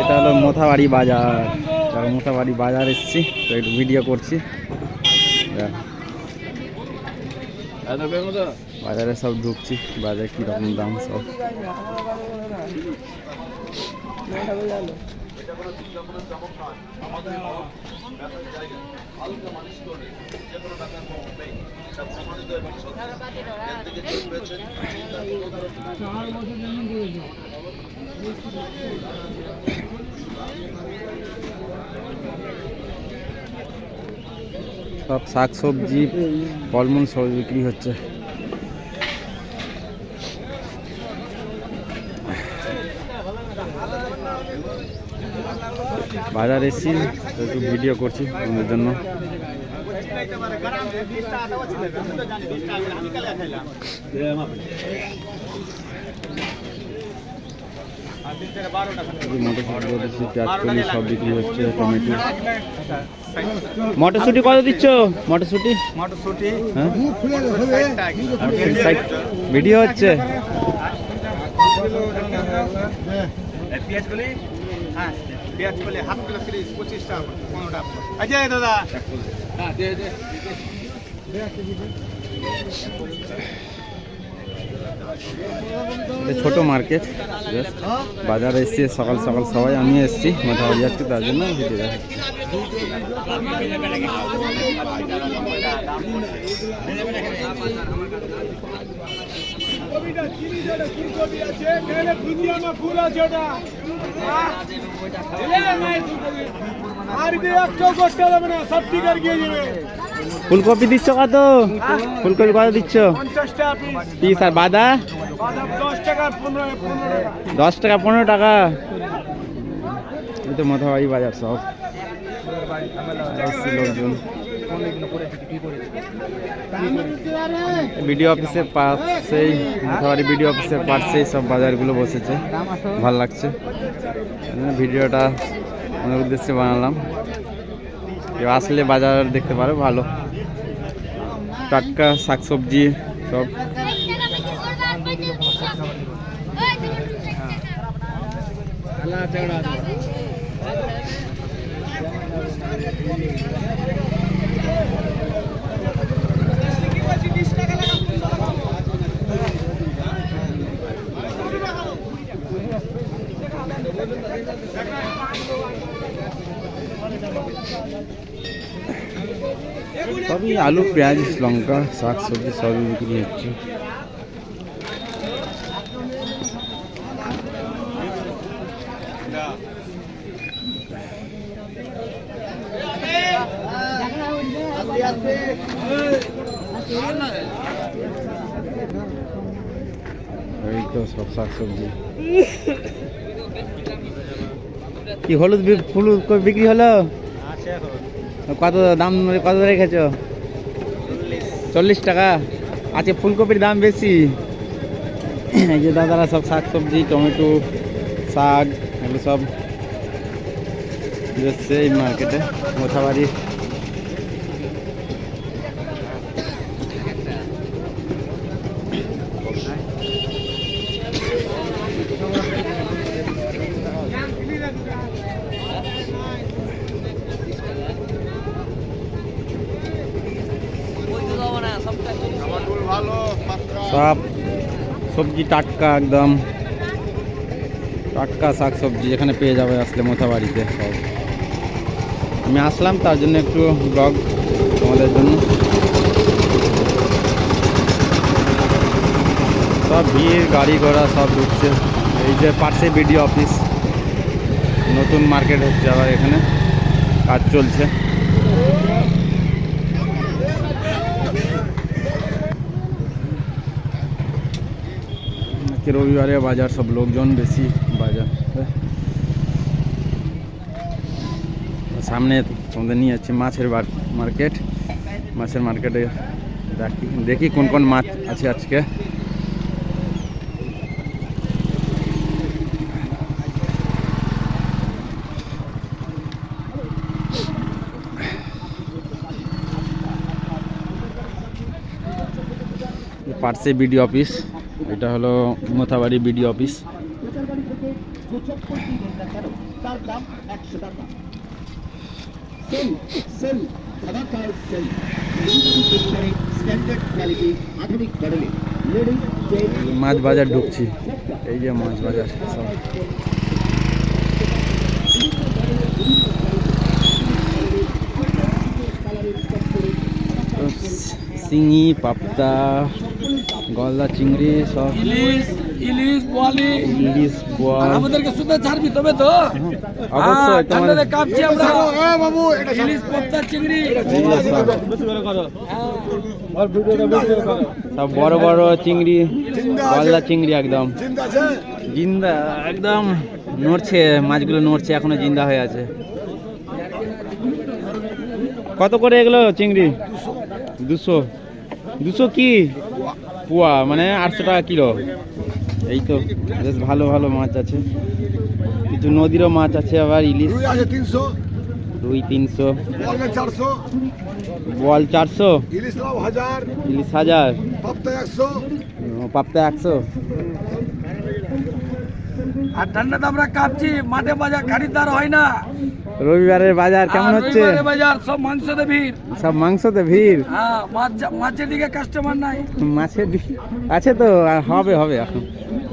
এটা হলো মোথাবাড়ি বাজার। মোথাবাড়ি বাজার এসেছি, তো একটু ভিডিও করছি। বাজারে সব ঢুকছি, বাজারে কিরকম দাম সব। সব শাক সবজি ফলমূল সব বিক্রি হচ্ছে। বাজার এসেছি, একটু ভিডিও করছি তোমাদের জন্য। মটরশুটি পেঁয়াজ সব বিক্রি হচ্ছে। টমেটো, মটরশুটি কত দিচ্ছ? মটরশুটি হ্যাঁ, ভিডিও হচ্ছে। ছোট মার্কেট, বাজার এসছি সকাল সকাল সবাই। আমি এসছি মোথাবাড়ি যাচ্ছি, তার জন্য ভিডিও দেখাচ্ছি। ফুলকপি দিচ্ছ কত? ফুলকপি কত দিচ্ছ? পিস। আর বাঁধা? 10 টাকা 15 টাকা। এই তো মোথাবাড়ি বাজার সব লোকজন। বিডিও অফিসের পাশেই, মোথাবাড়ি বিডিও অফিসের পাশেই সব বাজারগুলো বসেছে। ভালো লাগছে, ভিডিওটা আমার উদ্দেশ্যে বানালাম। কেউ আসলে বাজার দেখতে পারো, ভালো টাটকা শাকসবজি সব। সবই আলু পেঁয়াজ লঙ্কা শাক সবজি সবই বিক্রি হচ্ছে। এই তো সব শাক সবজি। কি হলুদ ফুলকপি বিক্রি হলো? কত দাম, কত রেখেছ? 40 টাকা। আচ্ছা, ফুলকপির দাম বেশি। এই যে দাদারা সব শাক সবজি টমেটো শাক এগুলো সব হচ্ছে এই মার্কেটে মোথাবাড়ি। সব সবজি টাটকা, একদম টাটকা শাক সবজি এখানে পেয়ে যাবে আসলে মোথাবাড়িতে সব। আমি আসলাম তার জন্য একটু ব্লগ তোমাদের জন্য। সব ভিড়, গাড়ি ঘোড়া সব ঢুকছে। এই যে পাশে বিডিও অফিস, নতুন মার্কেট হচ্ছে আবার, এখানে কাজ চলছে। রবিবারে বাজার, সব লোকজন বেশি বাজার। সামনে তোমাদের নিয়ে যাচ্ছি মাছের মার্কেট। মাছের মার্কেটে দেখি কোন কোন মাছ আছে আজকে। পার্সে বিডিও অফিস, এটা হলো মোথাবাড়ি বিডিও অফিস। মাছ বাজার ঢুকছি, এই যে মাছ বাজার সব। শিঙি, পাবদা, গলদা চিংড়ি সব, ইলিশ বোয়ালি, ইলিশ বোয়াল। আমাদেরকে শুধু ছাড়বি তবে তো অবশ্যই তোমাদের কাঁপছি আমরা। ইলিশ পাবদা চিংড়ি সব বড় বড় চিংড়ি, গলদা চিংড়ি একদম জিন্দা, একদম নড়ছে, মাছগুলো নড়ছে, এখনো জিন্দা হয়ে আছে। কত করে এগুলো চিংড়ি? 200। 200 কি পোয়া, মানে 800 টাকা কিলো। এই তো বেশ ভালো ভালো মাছ আছে, কিছু নদীরও মাছ আছে, আবার ইলিশ আছে 300, রুই 300, বলবে 400, বল 400, ইলিশ 1000, ইলিশ 1000, পাবদা 100। পাবদা 100। আর ঠান্ডাতে আমরা কাঁপছি, মাঠে বাজার খরিদ্দার হয় না। রবিবারের বাজার কেমন হচ্ছে? রবিবারের বাজার সব মাংসতে ভিড়। সব মাংসতে ভিড়, হ্যাঁ, মাছের দিকে কাস্টমার নাই। মাছের আছে তো, আর হবে হবে এখন।